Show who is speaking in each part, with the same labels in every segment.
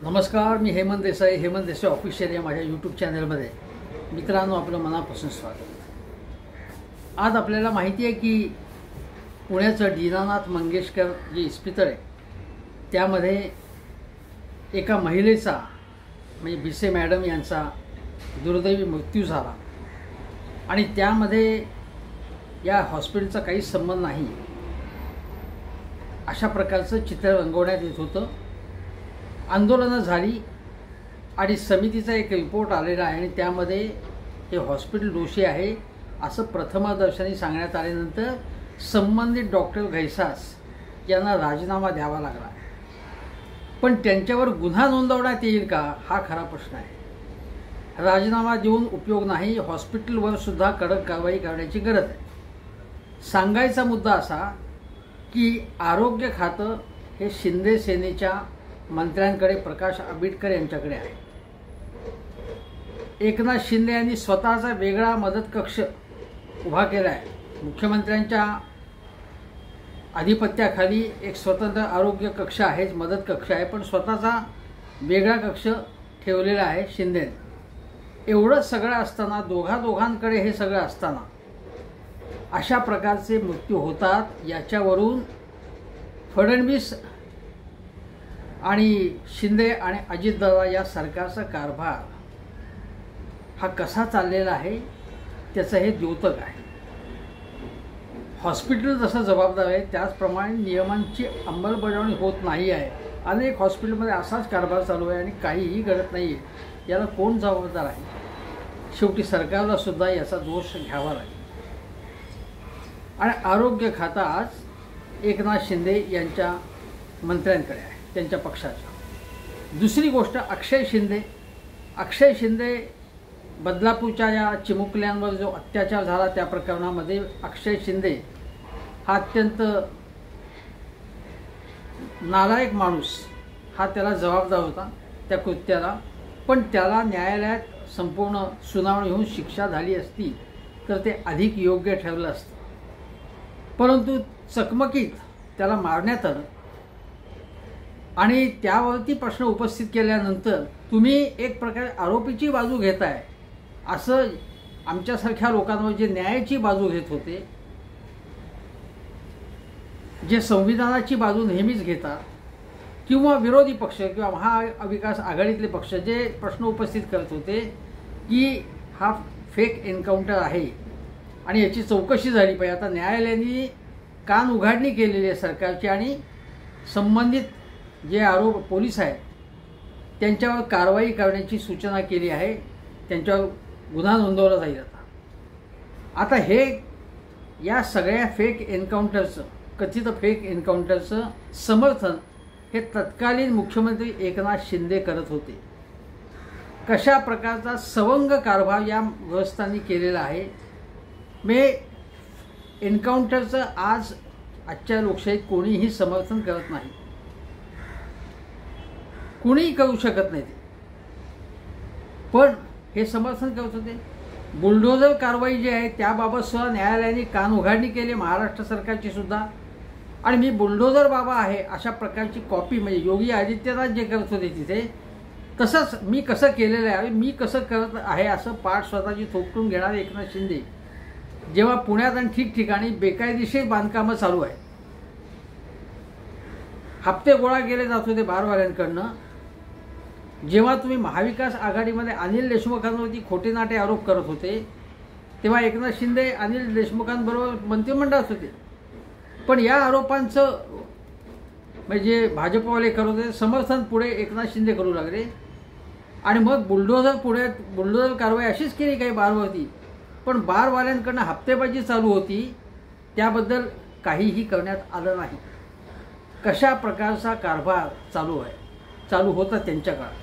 Speaker 1: नमस्कार, मी हेमंत देसाई ऑफिशियल या माझ्या यूट्यूब चॅनलमध्ये मित्रांनो आपलं मनापासून स्वागत। आज आपल्याला माहिती आहे की पुण्याचं दीनानाथ मंगेशकर जे इस्पितळ आहे त्यामध्ये एका महिलेचा म्हणजे भिसे मॅडम यांचा दुर्दैवी मृत्यू झाला आणि त्यामध्ये या हॉस्पिटलचा काही संबंध नाही अशा प्रकारचं चित्र रंगवण्यात येत होतं। आंदोलनं झाली आणि समितीचा एक रिपोर्ट आलेला आहे आणि त्यामध्ये हे हॉस्पिटल दोषी आहे असं प्रथमदर्शनी सांगण्यात आल्यानंतर संबंधित डॉक्टर घैसास यांना राजीनामा द्यावा लागला। पण त्यांच्यावर गुन्हा नोंदवण्यात येईल का हा खरा प्रश्न आहे। राजीनामा देऊन उपयोग नाही, हॉस्पिटलवर सुद्धा कडक कारवाई करण्याची गरज आहे। सांगायचा मुद्दा असा की आरोग्य खातं हे शिंदे सेनेच्या मंत्र्यांकडे प्रकाश आंबेडकर यांच्याकडे आहे। एकनाथ शिंदे यांनी स्वतःचा वेगळा मदत कक्ष उभा केला आहे। मुख्यमंत्र्यांच्या आधिपत्याखाली एक स्वतंत्र आरोग्य कक्ष आहे, मदत कक्ष आहे, पण स्वतःचा वेगळा कक्ष ठेवलेला आहे शिंदे। एवढं सगळं असताना दोघांकडे हे सगळं असताना अशा प्रकारचे मृत्यू होतात। याच्यावरून फडणवीस आणि शिंदे आणि अजितदादा या सरकारचा कारभार हा कसा चाललेला आहे त्याचं हे द्योतक आहे। हॉस्पिटल जसं जबाबदार आहे त्याचप्रमाणे नियमांची अंमलबजावणी होत नाही आहे। अनेक हॉस्पिटलमध्ये असाच कारभार चालू आहे आणि काहीही घडत नाही आहे। याला कोण जबाबदार आहे? शेवटी सरकारला सुद्धा याचा दोष घ्यावा लागेल। आणि आरोग्य खातं आज एकनाथ शिंदे यांच्या मंत्र्यांकडे आहे, त्यांच्या पक्षाच्या। दुसरी गोष्ट अक्षय शिंदे बदलापूरच्या या चिमुकल्यांवर जो अत्याचार झाला त्या प्रकरणामध्ये अक्षय शिंदे हा अत्यंत नालायक माणूस, हा त्याला जबाबदार होता त्या कृत्याला। पण त्याला न्यायालयात संपूर्ण सुनावणी होऊन शिक्षा झाली असती तर ते अधिक योग्य ठरलं असतं, परंतु चकमकीत त्याला मारण्यात आलं आणि त्यावरती प्रश्न उपस्थित केल्यानंतर तुम्ही एक प्रकारे आरोपीची बाजू घेताय असं आमच्यासारख्या लोकांवर जे न्यायाची बाजू घेत होते, जे संविधानाची बाजू नेहमीच घेतात किंवा विरोधी पक्ष किंवा महाविकास आघाडीतले पक्ष जे प्रश्न उपस्थित करत होते की हा फेक एन्काउंटर आहे आणि याची चौकशी झाली पाहिजे। आता न्यायालयाने कान उघाडणी केलेली आहे सरकारची आणि संबंधित जे आरोप पोलीस आहेत त्यांच्यावर कारवाई करण्याची सूचना केली आहे, त्यांच्यावर गुन्हा नोंदवला जाईल। आता हे या सगळ्या कथित फेक एन्काउंटरचं समर्थन हे तत्कालीन मुख्यमंत्री एकनाथ शिंदे करत होते। कशा प्रकारचा सवंग कारभार या गृहस्थांनी केलेला आहे। एन्काउंटरचं आजच्या लोकशाहीत कोणीही समर्थन करत नाही, कोणीही करू शकत नाही ते, पण हे समर्थन करत होते। बुलडोझर कारवाई जी आहे त्याबाबत सुद्धा न्यायालयाने कान उघाडणी केली, महाराष्ट्र सरकारची सुद्धा। आणि मी बुलडोझर बाबा आहे अशा प्रकारची कॉपी म्हणजे योगी आदित्यनाथ जे करत होते तिथे तसंच मी कसं केलेलं आहे, मी कसं करत आहे असं पाठ स्वतःची थोपटून घेणारे एकनाथ शिंदे जेव्हा पुण्यात आणि ठिकठिकाणी बेकायदेशीर बांधकामं चालू आहे, हप्ते गोळा केले जात होते बारवाल्यांकडनं, जेव्हा तुम्ही महाविकास आघाडीमध्ये अनिल देशमुखांवरती खोटे नाटे आरोप करत होते तेव्हा एकनाथ शिंदे अनिल देशमुखांबरोबर मंत्रिमंडळात होते, पण या आरोपांचं म्हणजे भाजपवाले करत होते समर्थन पुढे एकनाथ शिंदे करू लागले आणि मग बुलडोझर कारवाई अशीच केली काही बारवरती, पण बारवाल्यांकडनं हप्तेबाजी चालू होती त्याबद्दल काहीही करण्यात आलं नाही। कशा प्रकारचा कारभार चालू होता त्यांच्या काळात।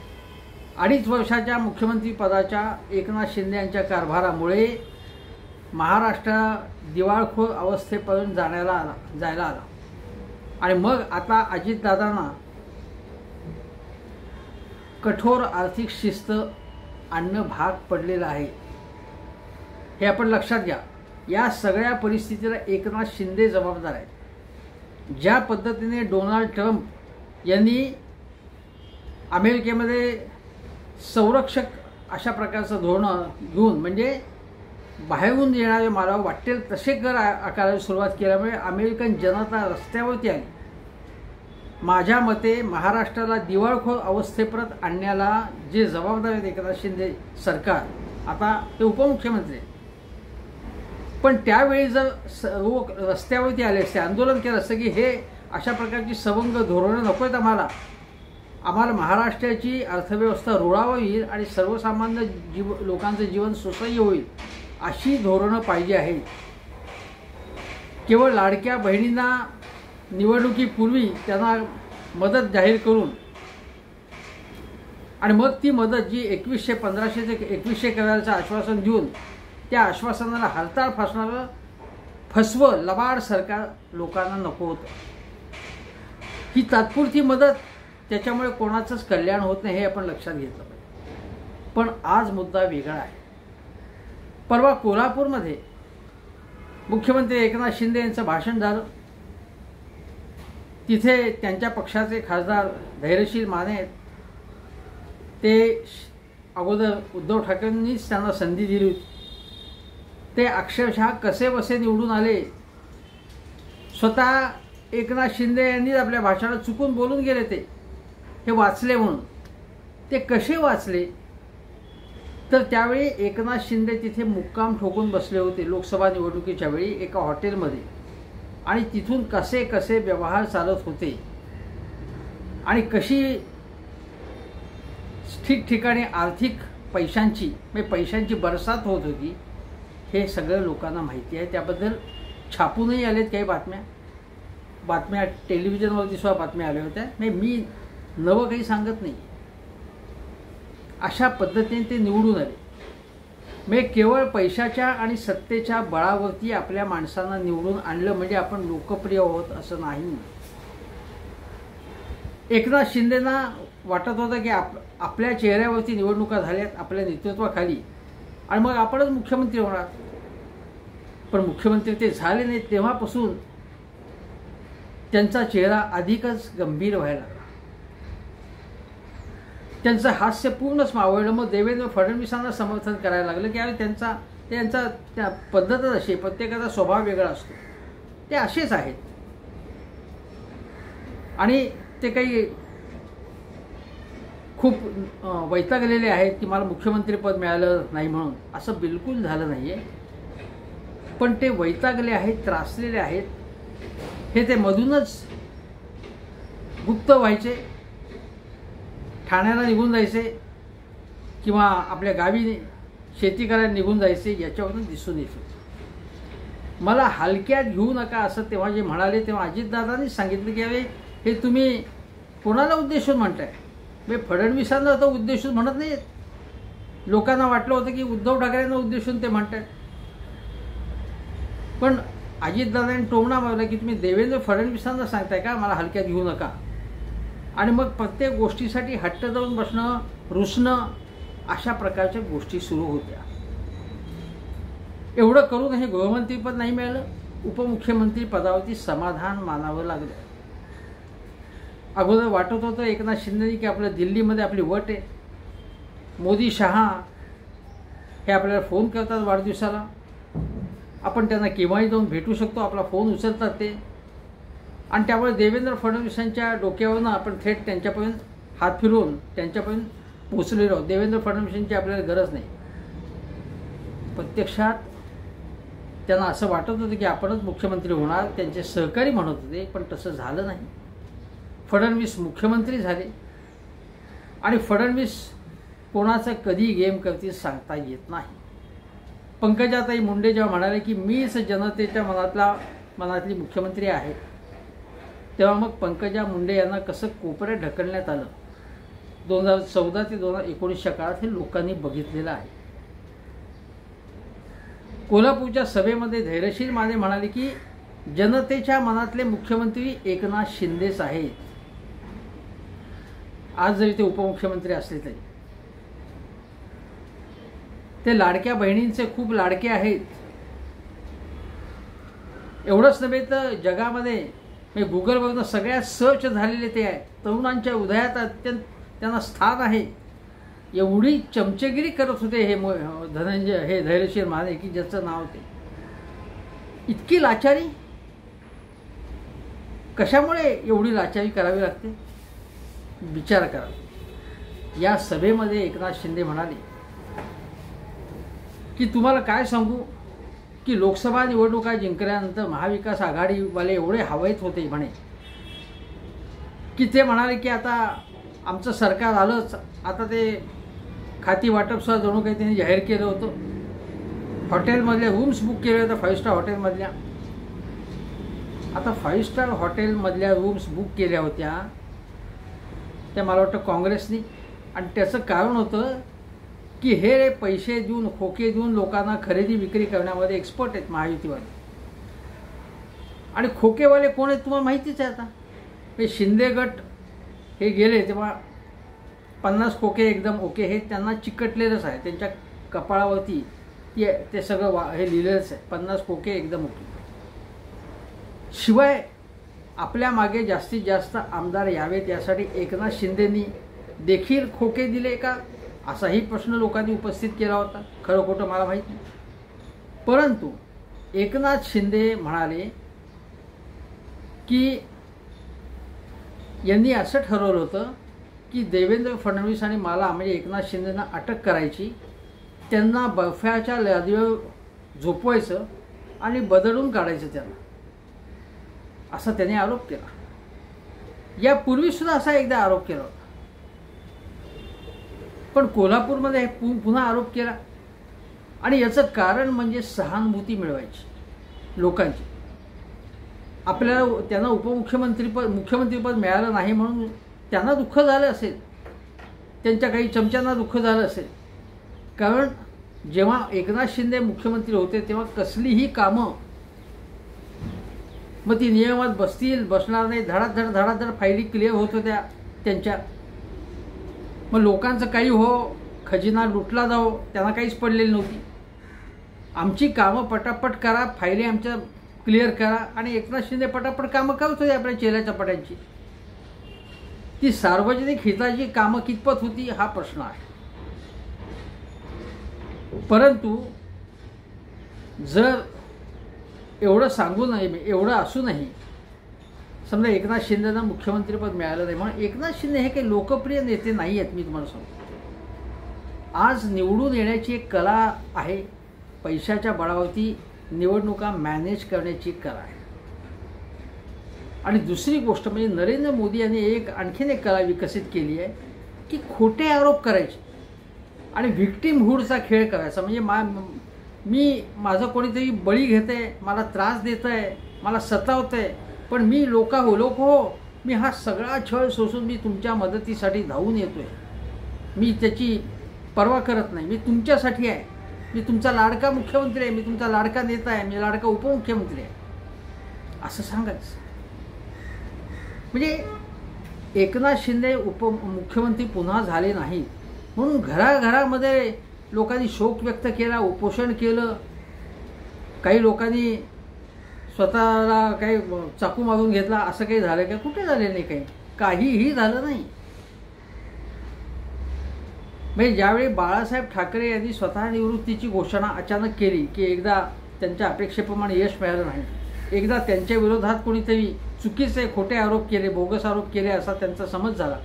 Speaker 1: 2.5 वर्षाच्या मुख्यमंत्री पदाच्या एकनाथ शिंदे यांच्या कारभारामुळे महाराष्ट्र दिवाळखोर अवस्थेपर्यंत जायला आला आणि मग आता अजितदादांना कठोर आर्थिक शिस्त आणणं भाग पडलेलं आहे, हे आपण लक्षात घ्या। या सगळ्या परिस्थितीला एकनाथ शिंदे जबाबदार आहेत। ज्या पद्धतीने डोनाल्ड ट्रम्प यांनी अमेरिकेमध्ये संरक्षक अशा प्रकारचं धोरण घेऊन, म्हणजे बाहेरून येणारे मालावर वाटेल तसे कर आकारायला सुरुवात केल्यामुळे अमेरिकन जनता रस्त्यावरती आली. माझ्या मते महाराष्ट्राला दिवाळखोर अवस्थेपर्यंत आणण्याला जे जबाबदार आहेत एकनाथ शिंदे सरकार, आता ते उपमुख्यमंत्री आहेत, पण त्यावेळी जर लोक रस्त्यावरती आले असते, आंदोलन केलं असतं की हे अशा प्रकारची सवंग धोरणं नको आहेत आम्हाला महाराष्ट्राची अर्थव्यवस्था रुळावर येईल आणि सर्वसामान्य लोकांचं जीवन सुसह्य होईल अशी धोरणं पाहिजे आहेत. केवळ लाडक्या बहिणींना निवडणुकीपूर्वी त्यांना मदत जाहीर करून आणि मग ती मदत जी 1500 ते 2100 करायचं आश्वासन देऊन त्या आश्वासनाला हरताळ फासणारं फसवं लबाड सरकार लोकांना नको होतं. ही तात्पुरती मदत, त्याच्यामुळे कोणाचंच कल्याण होत नाही हे आपण लक्षात घेतलं पाहिजे. पण आज मुद्दा वेगळा आहे. परवा कोल्हापूरमध्ये मुख्यमंत्री एकनाथ शिंदे यांचं भाषण झालं. तिथे त्यांच्या पक्षाचे खासदार धैर्यशील माने आहेत, ते अगोदर उद्धव ठाकरेंनीच त्यांना संधी दिली होती. ते अक्षरशः कसे बसे निवडून आले. स्वतः एकनाथ शिंदे यांनीच आपल्या भाषणात चुकून बोलून गेले. हे वाचले म्हणून. ते कसे वाचले तर त्यावेळी एकनाथ शिंदे तिथे मुक्काम ठोकून बसले होते लोकसभा निवडणुकीच्या वेळी एका हॉटेलमध्ये, आणि तिथून कसे कसे व्यवहार चालत होते आणि कशी ठिकठिकाणी आर्थिक पैशांची बरसात होत होती हे सगळं लोकांना माहिती आहे. त्याबद्दल छापूनही आलेत काही बातम्या टेलिव्हिजनवरती सुद्धा बातम्या आल्या होत्या. मी नवं काही सांगत नाही. अशा पद्धतीने ते निवडून आले. म्हणजे केवळ पैशाच्या आणि सत्तेच्या बळावरती आपल्या माणसांना निवडून आणलं म्हणजे आपण लोकप्रिय आहोत असं नाही. एकनाथ शिंदेंना वाटत होतं की आपल्या चेहऱ्यावरती निवडणुका झाल्यात आपल्या नेतृत्वाखाली आणि मग आपणच मुख्यमंत्री होणार. पण मुख्यमंत्री ते झाले नाही. तेव्हापासून त्यांचा चेहरा अधिकच गंभीर व्हायला लागला. त्यांचं हास्य पूर्णच मावळलं. मग देवेंद्र फडणवीसांना समर्थन करायला लागलं की त्यांचा त्या पद्धतच अशी, प्रत्येकाचा स्वभाव वेगळा असतो. ते असेच आहेत आणि ते काही खूप वैतागलेले आहेत की मला मुख्यमंत्रीपद मिळालं नाही म्हणून. असं बिलकुल झालं नाही आहे. पण ते वैतागले आहेत, त्रासलेले आहेत. हे ते मधूनच गुप्त व्हायचे, ठाण्याला निघून जायचे किंवा आपल्या गावी शेती करायला निघून जायचे, याच्यावरून दिसून येते. मला हलक्यात घेऊ नका असं तेव्हा जे म्हणाले तेव्हा अजितदादांनीच सांगितलं की अरे हे तुम्ही कोणाला उद्देशून म्हणताय. म्हणजे फडणवीसांना तर उद्देशून म्हणत नाहीत. लोकांना वाटलं होतं की उद्धव ठाकरेंना उद्देशून ते म्हणतात. पण अजितदादांनी टोमणा मारला की तुम्ही देवेंद्र फडणवीसांना सांगताय का मला हलक्यात घेऊ नका. आणि मग प्रत्येक गोष्टीसाठी हट्ट जाऊन बसणं, रुसणं, अशा प्रकारच्या गोष्टी सुरू होत्या. एवढं करून हे गृहमंत्रीपद नाही मिळालं. उपमुख्यमंत्री पदावरती समाधान मानावं लागलं. अगोदर वाटत होतं एकनाथ शिंदेनी की आपल्या दिल्लीमध्ये आपली वट आहे. मोदी शहा हे आपल्याला फोन करतात वाढदिवसाला, आपण त्यांना केव्हाही जाऊन भेटू शकतो, आपला फोन उचलतात ते. आणि त्यामुळे देवेंद्र फडणवीसांच्या डोक्यावरून आपण थेट त्यांच्यापर्यंत हात फिरवून त्यांच्यापर्यंत पोचलेलो आहोत. देवेंद्र फडणवीसांची आपल्याला गरज नाही. प्रत्यक्षात त्यांना असं वाटत होतं की आपणच मुख्यमंत्री होणार. त्यांचे सहकारी म्हणत होते, पण तसं झालं नाही. फडणवीस मुख्यमंत्री झाले आणि फडणवीस कोणाचं कधी गेम करतील सांगता येत नाही. पंकजाताई मुंडे जेव्हा म्हणाले की मीच जनतेच्या मनातली मुख्यमंत्री आहे, तेव्हा मग पंकजा मुंडे यांना कसं कोपऱ्यात ढकलण्यात आलं 2014 ते 2019च्या काळात हे लोकांनी बघितलेलं आहे. कोल्हापूरच्या सभेमध्ये धैर्यशील माने म्हणाले की जनतेच्या मनातले मुख्यमंत्री एकनाथ शिंदेच आहेत. आज जरी ते उपमुख्यमंत्री असले तरी ते लाडक्या बहिणींचे खूप लाडके आहेत. एवढंच नव्हे तर जगामध्ये गुगलवरून सगळ्यात सर्च झालेले ते आहे. तरुणांच्या हृदयात अत्यंत त्यांना स्थान आहे, एवढी चमचेगिरी करत होते हे धनंजय, हे धैर्यशील महाले की ज्याचं नाव ते. इतकी लाचारी कशामुळे एवढी लाचारी करावी लागते विचार करा. या सभेमध्ये एकनाथ शिंदे म्हणाले की तुम्हाला काय सांगू की लोकसभा निवडणुका जिंकल्यानंतर महाविकास आघाडीवाले एवढे हवेत होते म्हणे की ते म्हणाले की आता आमचं सरकार आलंच, आता ते खाती वाटपसुद्धा जणू काही त्यांनी जाहीर केलं होतं. हॉटेलमधले रूम्स बुक केले होते 5 स्टार हॉटेलमधल्या. आता 5 स्टार हॉटेलमधल्या रूम्स बुक केल्या होत्या त्या मला वाटतं काँग्रेसनी, आणि त्याचं कारण होतं की हे पैसे देऊन, खोके देऊन लोकांना खरेदी विक्री करण्यामध्ये एक्सपर्ट आहेत महायुतीवाले. आणि खोकेवाले कोण आहेत तुम्हाला माहितीच आहे. आता हे शिंदे गट हे गेले तेव्हा 50 खोके एकदम ओके, हे त्यांना चिकटलेलंच आहे त्यांच्या कपाळावरती, ते सगळं हे लिहिलेलंच आहे, 50 खोके एकदम ओके. शिवाय आपल्या मागे जास्तीत जास्त आमदार यावेत यासाठी एकनाथ शिंदेंनी देखील खोके दिले का, असाही प्रश्न लोकांनी उपस्थित केला होता. खरं खोटं मला माहीत नाही, परंतु एकनाथ शिंदे म्हणाले की यांनी असं ठरवलं होतं की देवेंद्र फडणवीस आणि मला म्हणजे एकनाथ शिंदेंना अटक करायची, त्यांना बर्फ्याच्या लादीवर झोपवायचं आणि बदलून काढायचं त्यांना, असा त्याने आरोप केला. यापूर्वीसुद्धा असा एकदा आरोप केला होता, पण कोल्हापूरमध्ये पुन्हा आरोप केला. आणि याचं कारण म्हणजे सहानुभूती मिळवायची लोकांची. आपल्याला त्यांना मुख्यमंत्रीपद मिळालं नाही म्हणून त्यांना दुःख झालं असेल, त्यांच्या काही चमच्यांना दुःख झालं असेल. कारण जेव्हा एकनाथ शिंदे मुख्यमंत्री होते तेव्हा कसलीही कामं मग ती नियमात बसणार नाही, धडाधड फायली क्लिअर होत होत्या त्यांच्या. मग लोकांचं काही खजिना लुटला जावं त्यांना काहीच पडलेली नव्हती. आमची कामं पटापट करा, फायली आमच्या क्लिअर करा, आणि एकनाथ शिंदे पटापट कामं करत होते आपल्या चेहऱ्या चपाट्यांची. ती सार्वजनिक हिताची कामं कितपत होती हा प्रश्न आहे. परंतु जर एवढं सांगू नये, एवढं असूनही समजा एकनाथ शिंदेंना मुख्यमंत्रीपद मिळालं नाही म्हणून एकनाथ शिंदे हे काही लोकप्रिय नेते नाही आहेत. मी तुम्हाला सांगतो, आज निवडून येण्याची एक कला आहे, पैशाच्या बळावरती निवडणुका मॅनेज करण्याची कला आहे. आणि दुसरी गोष्ट म्हणजे नरेंद्र मोदी यांनी आणखीन एक कला विकसित केली आहे की खोटे आरोप करायचे आणि व्हिक्टिमहूडचा खेळ करायचा. म्हणजे माझं कोणीतरी बळी घेते, मला त्रास देत आहे, मला सतावत आहे, पण मी लोक हो, मी हा सगळा छळ सोसून मी तुमच्या मदतीसाठी धावून येतोय, मी त्याची पर्वा करत नाही, मी तुमच्यासाठी आहे, मी तुमचा लाडका मुख्यमंत्री आहे, मी तुमचा लाडका नेता आहे, मी लाडका उपमुख्यमंत्री आहे, असं सांगायचं. म्हणजे एकनाथ शिंदे उपमुख्यमंत्री पुन्हा झाले नाही म्हणून घराघरामध्ये लोकांनी शोक व्यक्त केला, उपोषण केलं. काही लोकांनी स्वतःला काही चाकू मारून घेतला, असं काही झालं का? कुठे झालं नाही, काहीही झालं नाही. म्हणजे ज्यावेळी बाळासाहेब ठाकरे यांनी स्वतः निवृत्तीची घोषणा अचानक केली की एकदा त्यांच्या अपेक्षेप्रमाणे यश मिळालं नाही, एकदा त्यांच्या विरोधात कोणीतरी चुकीचे खोटे आरोप केले, बोगस आरोप केले असा त्यांचा समज झाला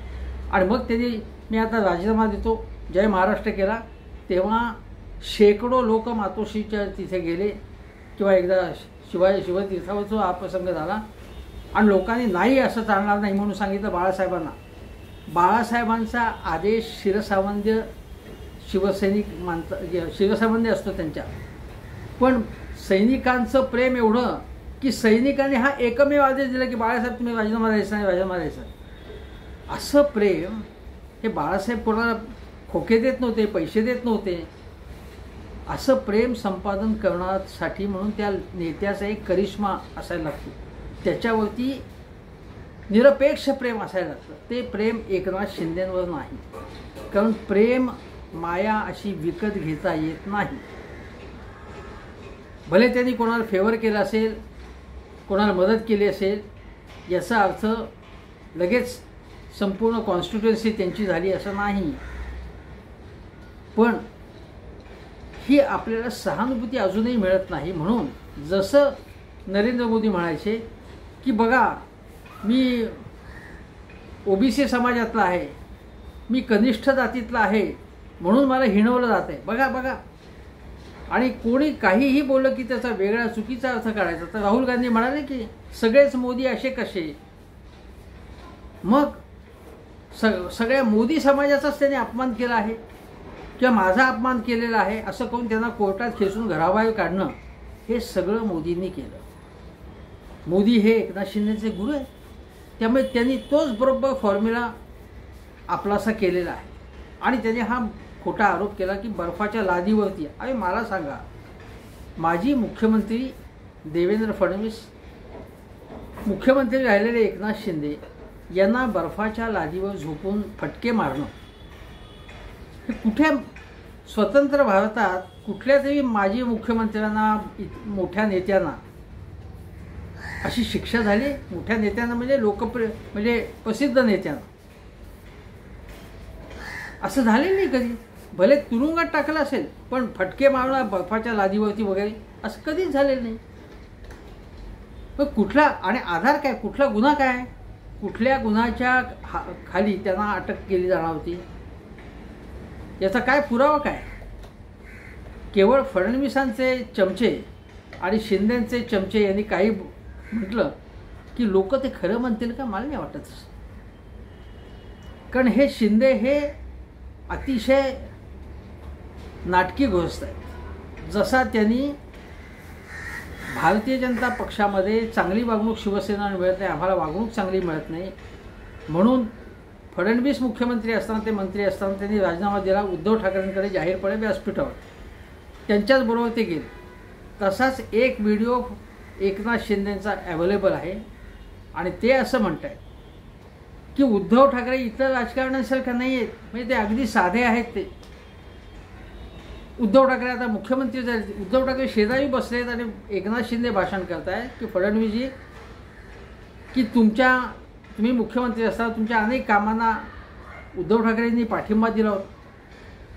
Speaker 1: आणि मग त्यांनी मी आता राजीनामा देतो, जय महाराष्ट्र केला, तेव्हा शेकडो लोक मातोश्रीच्या तिथे गेले किंवा एकदा शिवतीर्थावरचा हा प्रसंग झाला आणि लोकांनी नाही असं चालणार नाही म्हणून सांगितलं बाळासाहेबांना. बाळासाहेबांचा आदेश शिरसावंद्य शिवसैनिक शिरसावंद्य असतो त्यांच्या, पण सैनिकांचं प्रेम एवढं की सैनिकांनी हा एकमेव आदेश दिला की बाळासाहेब तुम्ही राजीनामा द्यायचा नाही, राजीनामा द्यायचा. असं प्रेम हे बाळासाहेब कोणाला खोके देत नव्हते, पैसे देत नव्हते. असं प्रेम संपादन करण्यासाठी म्हणून त्या नेत्याचा एक करिश्मा असायला लागतो, त्याच्यावरती निरपेक्ष प्रेम असायला लागतं. ते प्रेम एकनाथ शिंदेंवर नाही, कारण प्रेम माया अशी विकत घेता येत नाही. भले त्यांनी कोणाला फेवर केला असेल, कोणाला मदत केली असेल, याचा अर्थ लगेच संपूर्ण कॉन्स्टिट्युएन्सी त्यांची झाली असं नाही, पण ही आपल्याला सहानुभूती अजूनही मिळत नाही. म्हणून जसं नरेंद्र मोदी म्हणायचे की बघा मी ओबीसी समाजातला आहे, मी कनिष्ठ जातीतला आहे, म्हणून मला हिणवलं जात आहे, बघा बघा. आणि कोणी काहीही बोललं की त्याचा वेगळा चुकीचा अर्थ काढायचा. तर राहुल गांधी म्हणाले की सगळेच मोदी असे कसे. मग सगळ्या मोदी समाजाचाच त्याने अपमान केला आहे किंवा माझा अपमान केलेला आहे असं करून त्यांना कोर्टात खेचून घराबाहेर काढणं हे सगळं मोदींनी केलं. मोदी हे एकनाथ शिंदेचे गुरु आहे, त्यामुळे त्यांनी तोच बरोबर फॉर्म्युला आपलासा केलेला आहे. आणि त्याने हा खोटा आरोप केला की बर्फाच्या लादीवरती. अरे मला सांगा, माजी मुख्यमंत्री देवेंद्र फडणवीस, मुख्यमंत्री राहिलेले एकनाथ शिंदे यांना बर्फाच्या लादीवर झोपून फटके मारणं हे कुठे स्वतंत्र भारतात कुठल्या तरी माजी मुख्यमंत्र्यांना, मोठ्या नेत्यांना अशी शिक्षा झाली? मोठ्या नेत्यांना म्हणजे लोकप्रिय, म्हणजे प्रसिद्ध नेत्यांना असं झालेलं नाही कधी. भले तुरुंगात टाकलं असेल पण फटके मारणं बर्फाच्या लादीवरती वगैरे असं कधीच झालेलं नाही. पण कुठला आणि आधार काय, कुठला गुन्हा काय, कुठल्या गुन्ह्याच्या खाली त्यांना अटक केली जाणार होती, याचा काय पुरावा काय? केवळ फडणवीसांचे चमचे आणि शिंदेचे चमचे यांनी काही म्हटलं की लोक ते खरं म्हणतील का? मला नाही वाटत. कारण हे शिंदे हे अतिशय नाटकी गोष्ट आहे. जसा त्यांनी भारतीय जनता पक्षामध्ये चांगली वागणूक शिवसेना मिळत नाही, आम्हाला वागणूक चांगली मिळत नाही म्हणून फडणवीस मुख्यमंत्री असताना, ते मंत्री असताना त्यांनी राजीनामा दिला, उद्धव ठाकरेंकडे जाहीरपणे व्यासपीठावर त्यांच्याचबरोबर ते गेले. तसाच एक व्हिडिओ एकनाथ शिंदेंचा अवेलेबल आहे आणि ते असं म्हणत आहेत की उद्धव ठाकरे इतर राजकारण्यांसारखं नाही आहेत, म्हणजे ते अगदी साधे आहेत. ते उद्धव ठाकरे आता मुख्यमंत्री झाले, उद्धव ठाकरे शेजारी बसलेत आणि एकनाथ शिंदे भाषण करत आहेत की फडणवीसजी की तुम्ही मुख्यमंत्री असताना तुमच्या अनेक कामांना उद्धव ठाकरेंनी पाठिंबा दिला होता,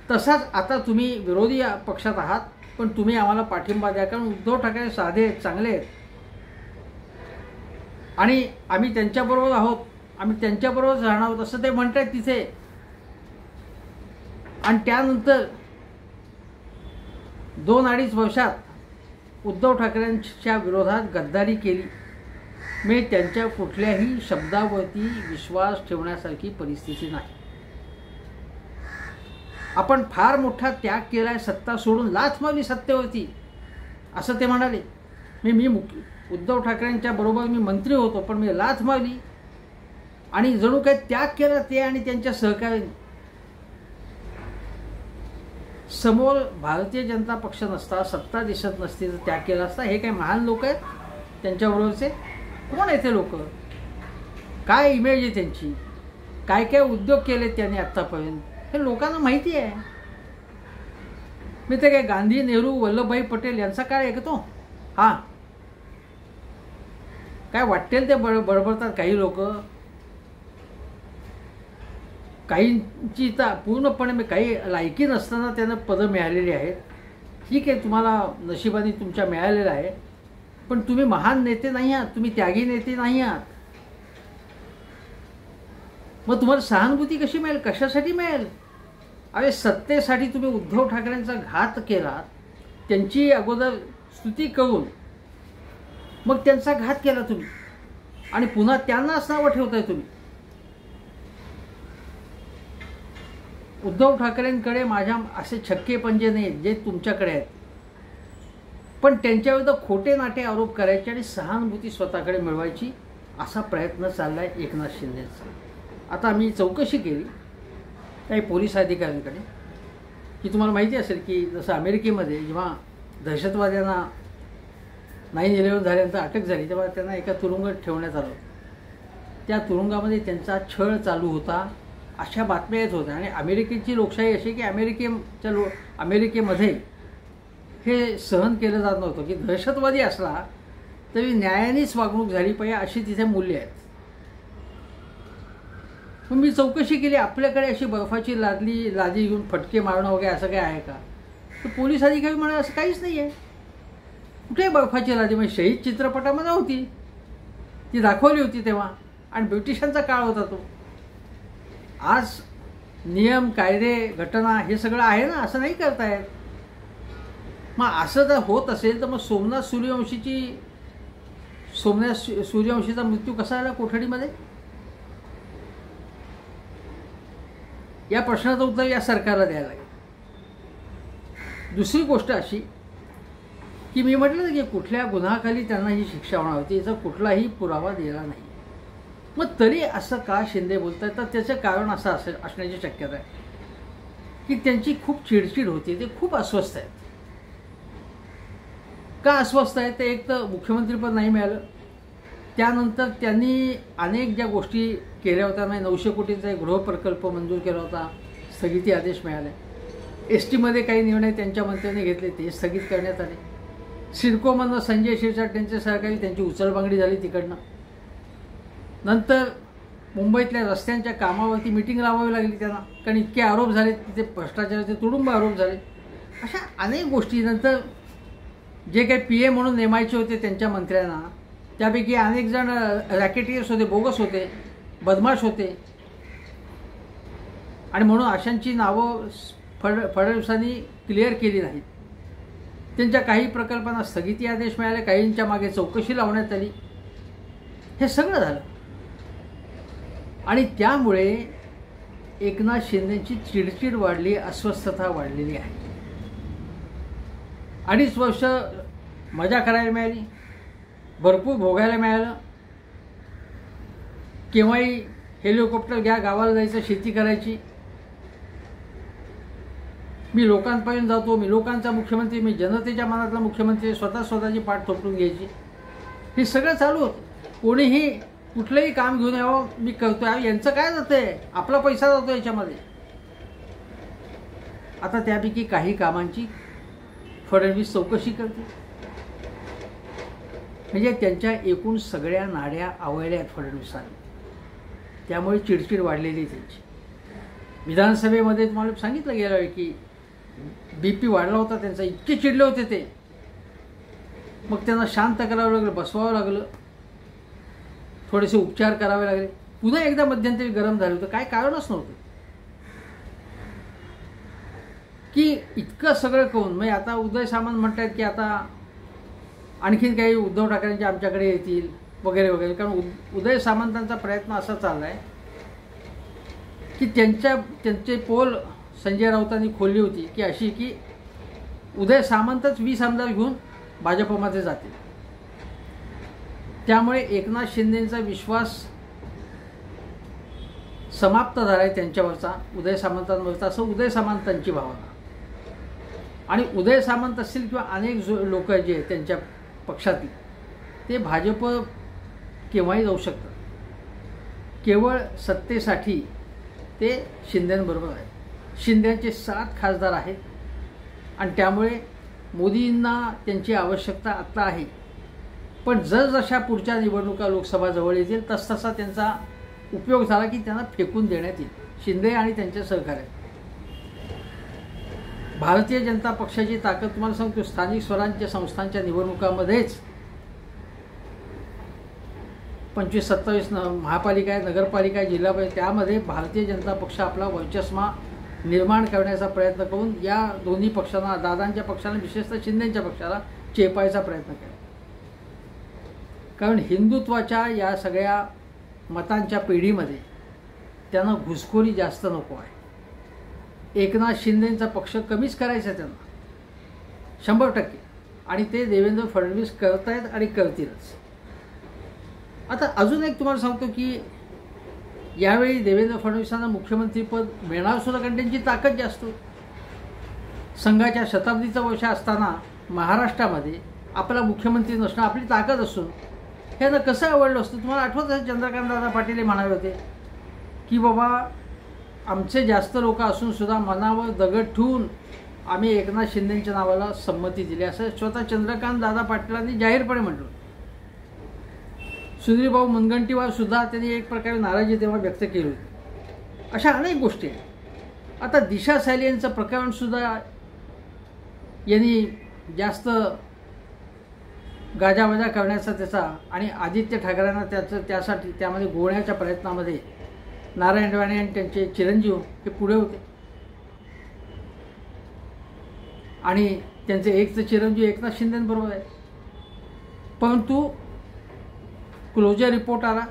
Speaker 1: तसाच आता तुम्ही विरोधी पक्षात आहात पण तुम्ही आम्हाला पाठिंबा द्या, कारण उद्धव ठाकरे साधे आहेत, चांगले आहेत आणि आम्ही त्यांच्याबरोबर आहोत, आम्ही त्यांच्याबरोबरच राहणार आहोत असं ते म्हणत आहेत तिथे. आणि त्यानंतर 2-2.5 वर्षात उद्धव ठाकरेंच्या विरोधात गद्दारी केली, मी त्यांच्या कुठल्याही शब्दावरती विश्वास ठेवण्यासारखी परिस्थिती नाही. आपण फार मोठा त्याग केलाय, सत्ता सोडून लाथ मारली सत्तेवरती असं ते म्हणाले. मी उद्धव ठाकरेंच्या बरोबर मी मंत्री होतो पण मी लाथ मारली आणि जणू काही त्याग केला ते आणि त्यांच्या सहकार्याने. समोर भारतीय जनता पक्ष नसता, सत्ता दिसत नसती तर त्याग केला असता. हे काही महान लोक आहेत त्यांच्याबरोबरचे? कोण आहेत ते लोक? काय इमेज आहे त्यांची? काय काय उद्योग केले त्यांनी आत्तापर्यंत हे लोकांना माहिती आहे. मी ते काय गांधी, नेहरू, वल्लभभाई पटेल यांचा काळ ऐकतो? हां, काय वाटेल ते बडबडतात काही लोक. काहींची तर पूर्णपणे काही लायकी नसताना त्यांना पदं मिळालेली आहेत. ठीक आहे, तुम्हाला नशिबाने तुमच्या मिळालेलं आहे, पण तुम्ही महान नेते नाही आहात, तुम्ही त्यागी नेते नाही आहात. मग तुम्हाला सहानुभूती कशी मिळेल? कशासाठी मिळेल? अरे सत्तेसाठी तुम्ही उद्धव ठाकरेंचा घात केला, त्यांची अगोदर स्तुती करून मग त्यांचा घात केला तुम्ही आणि पुन्हा त्यांनाच नावं ठेवताय तुम्ही. उद्धव ठाकरेंकडे माझ्या असे छक्के पंजे नाहीत जे तुमच्याकडे आहेत, पण त्यांच्याविरुद्ध खोटे नाटे आरोप करायचे आणि सहानुभूती स्वतःकडे मिळवायची असा प्रयत्न चालला आहे एकनाथ शिंदेचा. आता आम्ही चौकशी केली काही पोलीस अधिकाऱ्यांकडे की तुम्हाला माहिती असेल की जसं अमेरिकेमध्ये जेव्हा दहशतवाद्यांना 9/11 झाल्यानंतर अटक झाली तेव्हा त्यांना एका तुरुंगात ठेवण्यात आलं. त्या तुरुंगामध्ये त्यांचा छळ चालू होता अशा बातम्या येत होत्या. आणि अमेरिकेची लोकशाही अशी की अमेरिकेमध्ये हे सहन केलं जात नव्हतं की दहशतवादी असला तरी न्यायानेच वागणूक झाली पाहिजे अशी तिथे मूल्य आहेत. मग मी चौकशी केली, आपल्याकडे अशी बर्फाची लादी घेऊन फटके मारणं वगैरे असं काय आहे का? तर पोलीस अधिकारी म्हणाले असं काहीच नाही आहे. कुठे बर्फाची लादी? म्हणजे शहीद चित्रपटामध्ये होती, ती दाखवली होती तेव्हा, आणि ब्रिटिशांचा काळ होता तो. आज नियम, कायदे, घटना हे सगळं आहे ना, असं नाही करतायत. मग असं जर होत असेल तर मग सोमनाथ सूर्यवंशीचा मृत्यू कसा आला कोठडीमध्ये? या प्रश्नाचं उत्तर या सरकारला द्यायला लागेल. दुसरी गोष्ट अशी की मी म्हटलं ना की कुठल्या गुन्ह्याखाली त्यांना ही शिक्षा होणार होती याचा कुठलाही पुरावा दिला नाही. मग तरी असं का शिंदे बोलतात? तर त्याचं कारण असं असण्याची शक्यता आहे की त्यांची खूप चिडचिड होती, ते खूप अस्वस्थ आहेत. का अस्वस्थ आहेत? ते एक तर मुख्यमंत्रीपद नाही मिळालं, त्यानंतर त्यांनी अनेक ज्या गोष्टी केल्या होत्या, म्हणजे 900 कोटींचा एक गृहप्रकल्प मंजूर केला होता, स्थगिती आदेश मिळाले. STमध्ये काही निर्णय त्यांच्या मंत्र्यांनी घेतले, ते स्थगित करण्यात आले. सिडकोमधनं संजय शिरसाट त्यांचे सहकारी, त्यांची उचलबांगडी झाली तिकडनं. नंतर मुंबईतल्या रस्त्यांच्या कामावरती मिटिंग लावावी लागली त्यांना, कारण इतके आरोप झाले तिथे, भ्रष्टाचाराचे तुडुंब आरोप झाले. अशा अनेक गोष्टी. नंतर जे काही PM म्हणून नेमायचे होते त्यांच्या मंत्र्यांना, त्यापैकी अनेक जण रॅकेटियर्स होते, बोगस होते, बदमाश होते, आणि म्हणून अशांची नावं फडणवीसांनी क्लिअर केली नाहीत. त्यांच्या काही प्रकल्पांना स्थगिती आदेश मिळाले, काहींच्या मागे चौकशी लावण्यात आली. हे सगळं झालं आणि त्यामुळे एकनाथ शिंदेची चिडचिड वाढली, अस्वस्थता वाढलेली आहे. 2.5 वर्ष मजा करायला मिळाली, भरपूर भोगायला मिळालं. केव्हाही हेलिकॉप्टर घ्या, गावाला जायचं, शेती करायची. मी लोकांपर्यंत जातो, मी लोकांचा मुख्यमंत्री, मी जनतेच्या मनातला मुख्यमंत्री, स्वतःची पाठ थोपटून घ्यायची. हे सगळं चालू होतं. कोणीही कुठलंही काम घेऊन यावं, मी करतोय, यांचं काय जातंय, आपला पैसा जातो याच्यामध्ये. आता त्यापैकी काही कामांची फडणवीस चौकशी करते, म्हणजे त्यांच्या एकूण सगळ्या नाड्या आवळल्या आहेत फडणवीसांनी. त्यामुळे चिडचिड वाढलेली त्यांची. विधानसभेमध्ये तुम्हाला सांगितलं गेलं आहे की BP वाढला होता त्यांचा, इतके चिडले होते ते. मग त्यांना शांत करावं लागलं, बसवावं लागलं, थोडेसे उपचार करावे लागले. पुन्हा एकदा मध्यंतरी गरम झालं होतं, काय कारणच नव्हतं. की इतकं सगळं करून म्हणजे आता उदय सामंत म्हणतात की आता आणखीन काही उद्धव ठाकरेंचे आमच्याकडे येतील वगैरे वगैरे. कारण उदय सामंतांचा प्रयत्न असा चालला आहे की त्यांचे पोल संजय राऊतांनी खोलली होती की अशी की उदय सामंतच 20 आमदार घेऊन भाजपमध्ये जातील. त्यामुळे एकनाथ शिंदेंचा विश्वास समाप्त झाला आहे त्यांच्यावरचा, उदय सामंतांवरचा, असं उदय सामंतांची भावना. आणि उदय सामंत असतील किंवा अनेक लोक जे आहेत त्यांच्या पक्षातील, ते भाजप केव्हाही जाऊ शकतात. केवळ सत्तेसाठी ते शिंदेंबरोबर आहे. शिंदेचे 7 खासदार आहेत आणि त्यामुळे मोदींना त्यांची आवश्यकता आत्ता आहे. पण जसजशा पुढच्या निवडणुका लोकसभा जवळ येतील तसतसा त्यांचा उपयोग झाला की त्यांना फेकून देण्यात येईल. शिंदे आणि त्यांचे सहकारी. भारतीय जनता पक्षाची ताकद तुम्हाला सांगतो, स्थानिक स्वराज्य संस्थांच्या निवडणुकामध्येच 25-27 महापालिका आहेत, नगरपालिका आहे, जिल्हा परिषद, त्यामध्ये भारतीय जनता पक्ष आपला वर्चस्व निर्माण करण्याचा प्रयत्न करून या दोन्ही पक्षांना, दादांच्या पक्षाला, विशेषतः शिंदेच्या पक्षाला चेपायचा प्रयत्न केला. कारण हिंदुत्वाच्या या सगळ्या मतांच्या पिढीमध्ये त्यांना घुसखोरी जास्त नको आहे. एकनाथ शिंदेचा पक्ष कमीच करायचा त्यांना 100%, आणि ते देवेंद्र फडणवीस करत आहेत आणि करतीलच. आता अजून एक तुम्हाला सांगतो की यावेळी देवेंद्र फडणवीसांना मुख्यमंत्रीपद मिळणार सुद्धा, कारण त्यांची ताकद जास्त. संघाच्या शताब्दीचं वर्ष असताना महाराष्ट्रामध्ये आपला मुख्यमंत्री नसणं आपली ताकद असून ह्यांना कसं आवडलं असतं. तुम्हाला आठवत आहे चंद्रकांत दादा पाटील म्हणाले होते की बाबा आमचे जास्त लोक असून सुद्धा मनावर दगड ठेवून आम्ही एकनाथ शिंदेच्या नावाला संमती दिली, असं स्वतः चंद्रकांत दादा पाटलांनी जाहीरपणे म्हटलं. सुधीरभाऊ मुनगंटीवार सुद्धा त्यांनी एक प्रकारे नाराजी तेव्हा व्यक्त केली होती. अशा अनेक गोष्टी आहेत. आता दिशा सायलेंचं प्रकरणसुद्धा यांनी जास्त गाजावाजा करण्याचा त्याचा आणि आदित्य ठाकरेंना त्यासाठी त्यामध्ये गोवण्याच्या प्रयत्नामध्ये नारायण राणे आणि त्यांचे चिरंजीव हे पुढे होते. आणि त्यांचे एक तर चिरंजीव एकनाथ शिंदेबरोबर आहे. परंतु क्लोजर रिपोर्ट आला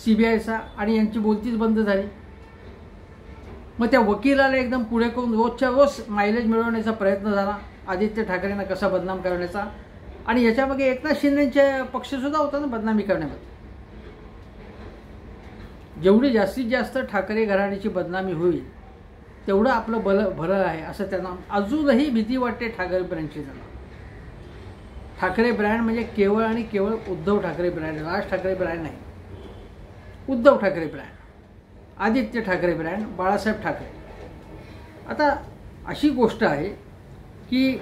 Speaker 1: CBIचा आणि यांची बोलतीच बंद झाली. मग त्या वकिलाला एकदम पुढे करून रोजच्या रोज मायलेज मिळवण्याचा प्रयत्न झाला आदित्य ठाकरेंना कसा बदनाम करण्याचा. आणि याच्यामागे एकनाथ शिंदेचे पक्षसुद्धा होता ना बदनामी करण्यामध्ये. जेवढी जास्तीत जास्त ठाकरे घराण्याची बदनामी होईल तेवढं आपलं भलं आहे असं त्यांना अजूनही भीती वाटते. ठाकरे ब्रँडची त्यांना. ठाकरे ब्रँड म्हणजे केवळ आणि केवळ उद्धव ठाकरे ब्रँड, राज ठाकरे ब्रँड नाही. Uddhav Thackeray brand, Aditya Thackeray brand, Balasaheb Thackeray. आता अशी गोष्ट आहे की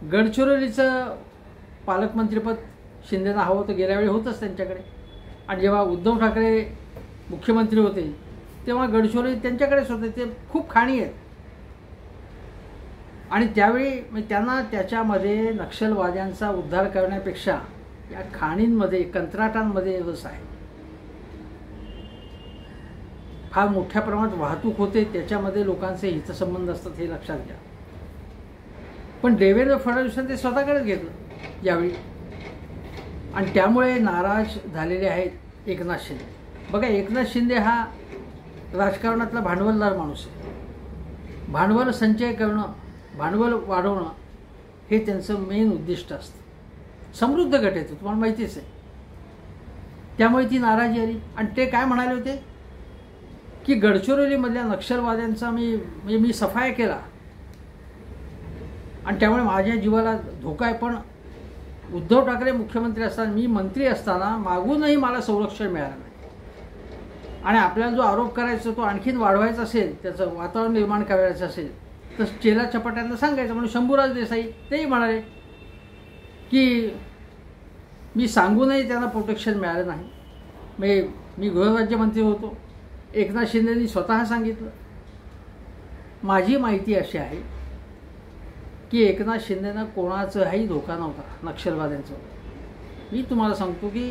Speaker 1: गडचिरोलीचं पालकमंत्रीपद शिंदेना हवं होतं, गेल्यावेळी होतंच त्यांच्याकडे. आणि जेव्हा उद्धव ठाकरे मुख्यमंत्री होते तेव्हा गडचिरोली त्यांच्याकडेच होते. ते खूप खाणी आहेत. आणि त्यावेळी त्यांना त्याच्यामध्ये नक्षलवाद्यांचा उद्धार करण्यापेक्षा या खाणींमध्ये कंत्राटांमध्ये रस आहे. फार मोठ्या प्रमाणात वाहतूक होते, त्याच्यामध्ये लोकांचे हितसंबंध असतात हे लक्षात घ्या. पण देवेंद्र फडणवीसांनी ते स्वतःकडेच घेतलं यावेळी. आणि त्यामुळे नाराज झालेले आहेत एकनाथ शिंदे. बघा, एकनाथ शिंदे हा राजकारणातला भांडवलदार माणूस आहे. भांडवल संचय करणं, भांडवल वाढवणं हे त्यांचं मेन उद्दिष्ट असतं. समृद्ध गट येतो, तुम्हाला माहितीच आहे. त्यामुळे ती नाराजी आली. आणि ते काय म्हणाले होते की गडचिरोलीमधल्या नक्षलवाद्यांचा मी सफाया केला आणि त्यामुळे माझ्या जीवाला धोका आहे. पण उद्धव ठाकरे मुख्यमंत्री असताना, मी मंत्री असताना मागूनही मला संरक्षण मिळालं नाही. आणि आपल्याला जो आरोप करायचा तो आणखीन वाढवायचा असेल, त्याचं वातावरण निर्माण करायचं असेल तर चेला चपाट्यांना सांगायचं. म्हणून शंभूराज देसाई तेही म्हणाले की मी सांगूनही त्यांना प्रोटेक्शन मिळालं नाही. मी गृहराज्यमंत्री होतो. एकनाथ शिंदेंनी स्वतः सांगितलं. माझी माहिती अशी आहे की एकनाथ शिंदेंना कोणाचाही धोका नव्हता नक्षलवाद्यांचा. मी तुम्हाला सांगतो की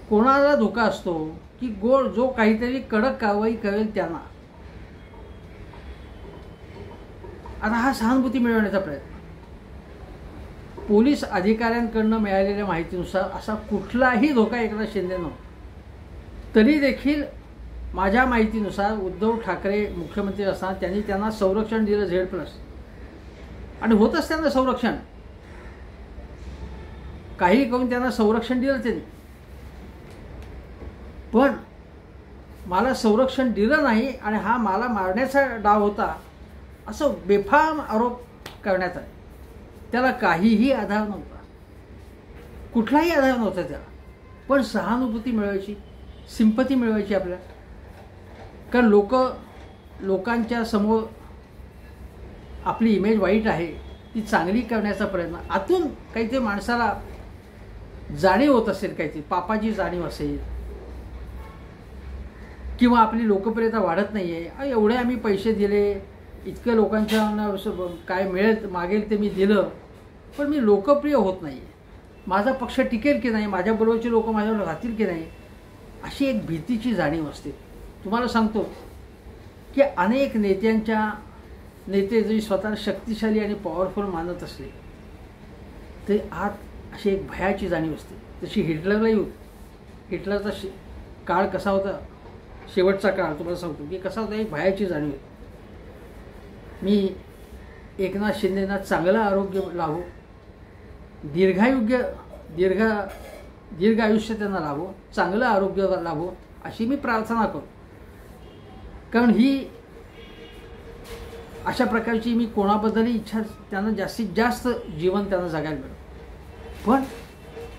Speaker 1: कोणाला धोका असतो की जो काहीतरी कडक कारवाई करेल त्यांना. आता हा सहानुभूती मिळवण्याचा प्रयत्न. पोलीस अधिकाऱ्यांकडून मिळालेल्या माहितीनुसार असा कुठलाही धोका एकनाथ शिंदे नव्हता. तरी देखील माझ्या माहितीनुसार उद्धव ठाकरे मुख्यमंत्री असताना त्यांना संरक्षण दिलं Z+. आणि होतच त्यांना संरक्षण. काही करून त्यांना संरक्षण दिलं त्यांनी. पण मला संरक्षण दिलं नाही आणि हा मला मारण्याचा डाव होता असं बेफाम आरोप करण्यात आले. त्याला काहीही आधार नव्हता, कुठलाही आधार नव्हता त्याला. पण सहानुभूती मिळवायची, सिंपती मिळवायची आपल्याला. कारण लोकांच्या समोर आपली इमेज वाईट आहे ती चांगली करण्याचा प्रयत्न. आतून काहीतरी माणसाला जाणीव होत असेल, काहीतरी पापाची जाणीव असेल, किंवा आपली लोकप्रियता वाढत नाही आहे. एवढे आम्ही पैसे दिले, इतकं लोकांच्या काय मिळेल मागेल ते मी दिलं, पण मी लोकप्रिय होत नाही आहे. माझा पक्ष टिकेल की नाही, माझ्याबरोबरचे लोक माझ्यावर राहतील की नाही, अशी एक भीतीची जाणीव असते. तुम्हाला सांगतो की अनेक नेते जरी स्वतःला शक्तिशाली आणि पॉवरफुल मानत असले तरी आत अशी एक भयाची जाणीव असते. तशी हिटलरलाही होती. हिटलरचा काळ कसा होता, शेवटचा काळ तुम्हाला सांगतो की कसा होता, एक भयाची जाणीव होती. मी एकनाथ शिंदेंना चांगलं आरोग्य लाभो, दीर्घ आयुष्य त्यांना लाभो, चांगलं आरोग्य लाभो अशी मी प्रार्थना करतो. कारण ही अशा प्रकारची मी कोणाबद्दलही इच्छा, त्यांना जास्तीत जास्त जीवन त्यांना जगायला मिळेल. पण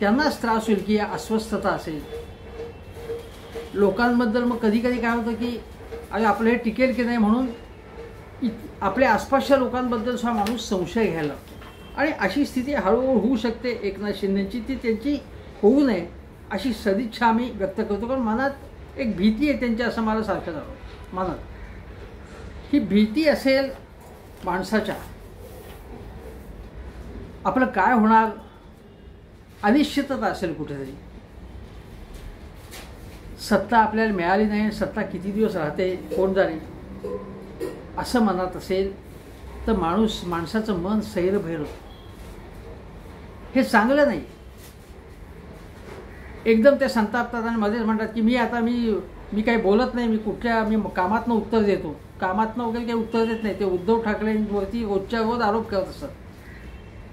Speaker 1: त्यांनाच त्रास होईल की या अस्वस्थता असेल लोकांबद्दल. मग कधी कधी काय होतं की अरे आपलं हे टिकेल की नाही म्हणून आपल्या आसपासच्या लोकांबद्दल हा माणूस संशय घ्यायला लागतो. आणि अशी स्थिती हळूहळू होऊ शकते एकनाथ शिंदेची. ती त्यांची होऊ नये अशी सदिच्छा आम्ही व्यक्त करतो. कारण मनात एक भीती आहे त्यांची, असं मला सारखं जाणवतं मनात. ही भीती असेल माणसाच्या, आपलं काय होणार, अनिश्चितता असेल कुठेतरी. सत्ता आपल्याला मिळाली नाही, सत्ता किती दिवस राहते कोण जाणे, असं मनात असेल तर माणसाचं मन सैरभैर होतं. हे चांगलं नाही. एकदम ते संतापतात आणि मध्येच म्हणतात की मी काही बोलत नाही, मी कामातनं उत्तर देतो. कामातनं वगैरे काही उत्तर देत नाही. ते उद्धव ठाकरेंवरती रोजच्या रोज आरोप करत असतात,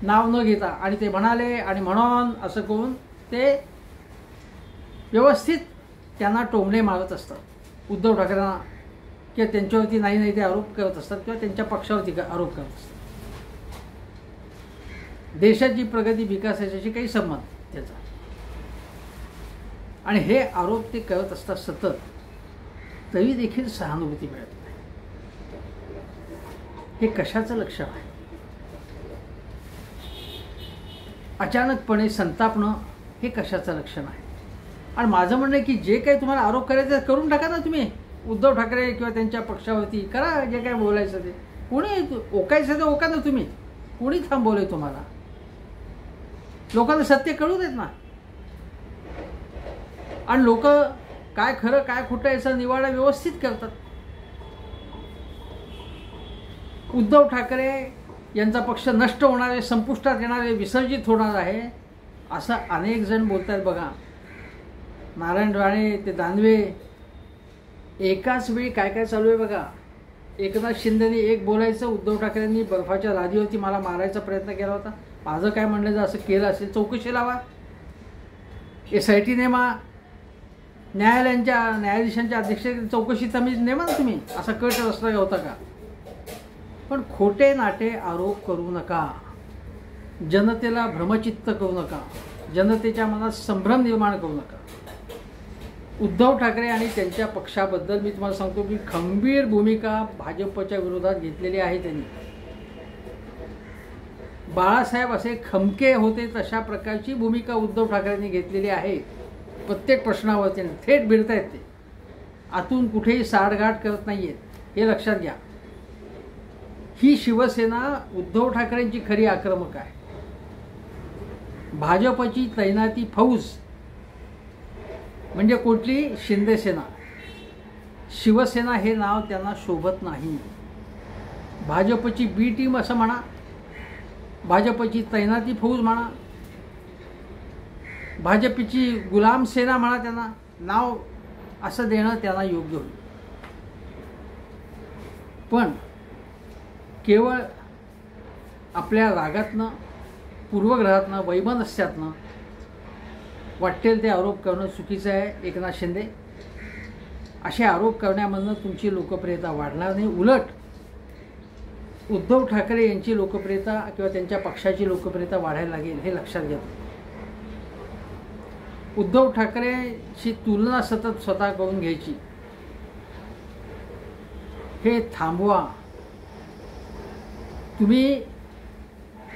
Speaker 1: नाव न घेता. आणि ते म्हणाले आणि म्हणून असं करून ते व्यवस्थित त्यांना टोमणे मारत असतात उद्धव ठाकरेंना, किंवा त्यांच्यावरती नाही ते आरोप करत असतात, किंवा त्यांच्या पक्षावरती आरोप करत असतात. देशाची प्रगती विकासाशी काही संबंध त्याचा. आणि हे आरोप ते करत असतात सतत, तरी देखील सहानुभूती मिळत नाही. हे कशाचं लक्षण आहे? अचानकपणे संतापणं हे कशाचं लक्षण आहे? आणि माझं म्हणणं आहे की जे काही तुम्हाला आरोप करायचे करून टाका ना तुम्ही. उद्धव ठाकरे किंवा त्यांच्या पक्षावरती करा जे काय बोलायचं ते. कोणी ओकायचं ते ओका ना तुम्ही. कोणी थांबवलंय तुम्हाला? लोकांना सत्य कळू देत ना. आणि लोक काय खरं काय खोटं याचा निवाडा व्यवस्थित करतात. उद्धव ठाकरे यांचा पक्ष नष्ट होणार आहे, संपुष्टात येणार आहे, विसर्जित होणार आहे असं अनेक जण बोलत आहेत बघा. नारायण राणे ते दानवे, एकाच वेळी काय काय चालू आहे बघा. एकनाथ शिंदेने एक बोलायचं, उद्धव ठाकरेंनी बर्फाच्या लादीवरती मला मारायचा प्रयत्न केला होता. माझं काय म्हणलं जर असं केलं असेल चौकशी लावा. SIT नेमा, न्यायाधीशांच्या अध्यक्षतेखाली चौकशी नेमा ना तुम्ही. असा कट रस्ता होता का? पण खोटे नाटे आरोप करू नका, जनतेला भ्रमचित्त करू नका, जनतेच्या मनात संभ्रम निर्माण करू नका. उद्धव ठाकरे आणि त्यांच्या पक्षाबद्दल मी तुम्हाला सांगतो की खंबीर भूमिका भाजपच्या विरोधात घेतलेली आहे त्यांनी. बाळासाहेब असे खमके होते तशा प्रकारची भूमिका उद्धव ठाकरेंनी घेतलेली आहे. प्रत्येक प्रश्नावरती थेट भिडतायत ते, आतून कुठेही साडगाठ करत नाहीयेत, हे लक्षात घ्या. ही शिवसेना उद्धव ठाकरेंची खरी आक्रमक आहे. भाजपची तैनाती फौज म्हणजे कुठली? शिंदेसेना. शिवसेना हे नाव त्यांना शोभत नाही. भाजपची बी टीम असं म्हणा, भाजपची तैनाती फौज म्हणा, भाजपची गुलाम सेना म्हणा, त्यांना नाव असं देणं त्यांना योग्य होईल. पण केवळ आपल्या रागातनं, पूर्वग्रहातनं, वैमनस्यातनं वाटेल ते आरोप करणं चुकीचं आहे. एकनाथ शिंदे, असे आरोप करण्यामधनं तुमची लोकप्रियता वाढणार नाही. उलट उद्धव ठाकरे यांची लोकप्रियता किंवा त्यांच्या पक्षाची लोकप्रियता वाढायला लागेल, हे लक्षात घ्या. उद्धव ठाकरेची तुलना सतत स्वतः करून घ्यायची, हे थांबवा. तुम्ही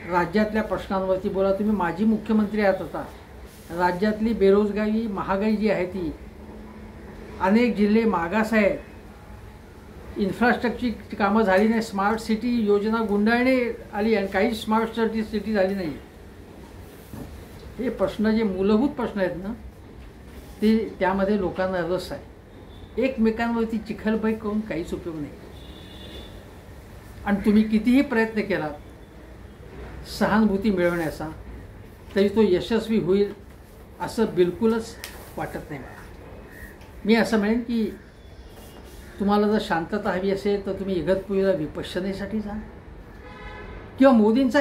Speaker 1: राज्यातल्या प्रश्नांवरती बोला. तुम्ही माजी मुख्यमंत्री आहात आता. राज्यातली बेरोजगारी, महागाई जी आहे ती, अनेक जिल्हे मागास आहेत, इन्फ्रास्ट्रक्चरची कामं झाली नाही, स्मार्ट सिटी योजना गुंडाळणे आली आणि काही स्मार्ट सिटी झाली नाही. हे प्रश्न जे मूलभूत प्रश्न आहेत ना, ते त्यामध्ये लोकांना रस आहे. एकमेकांवरती चिखलबाई करून काहीच उपयोग नाही. आणि तुम्ही कितीही प्रयत्न केला सहानुभूती मिळवण्याचा, तरी तो यशस्वी होईल असं बिलकुलच वाटत नाही मला. मी असं म्हणेन की तुम्हाला जर शांतता हवी असेल तर तुम्ही इगतपुरीला विपश्यनेसाठी जा, किंवा मोदींचा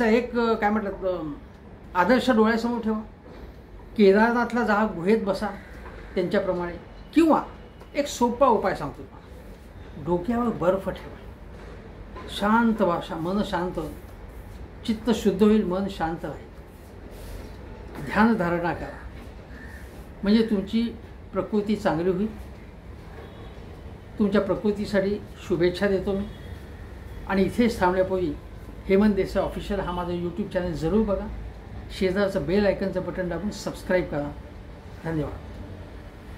Speaker 1: एक काय म्हटलं आदर्श डोळ्यासमोर ठेवा. केदारनाथला जा, गुहेत बसा त्यांच्याप्रमाणे. किंवा एक सोपा उपाय सांगतो, डोक्यावर बर्फ ठेवा, शांत भाषा, मन शांत, चित्त शुद्ध होईल, मन शांत राहील. ध्यानधारणा करा, म्हणजे तुमची प्रकृती चांगली होईल. तुमच्या प्रकृतीसाठी शुभेच्छा देतो मी. आणि इथेच थांबण्यापूर्वी हेमंत देसाई ऑफिशियल हा माझा यूट्यूब चॅनल जरूर बघा. शेजारचं बेल आयकनचं बटन दाबून सबस्क्राईब करा. धन्यवाद.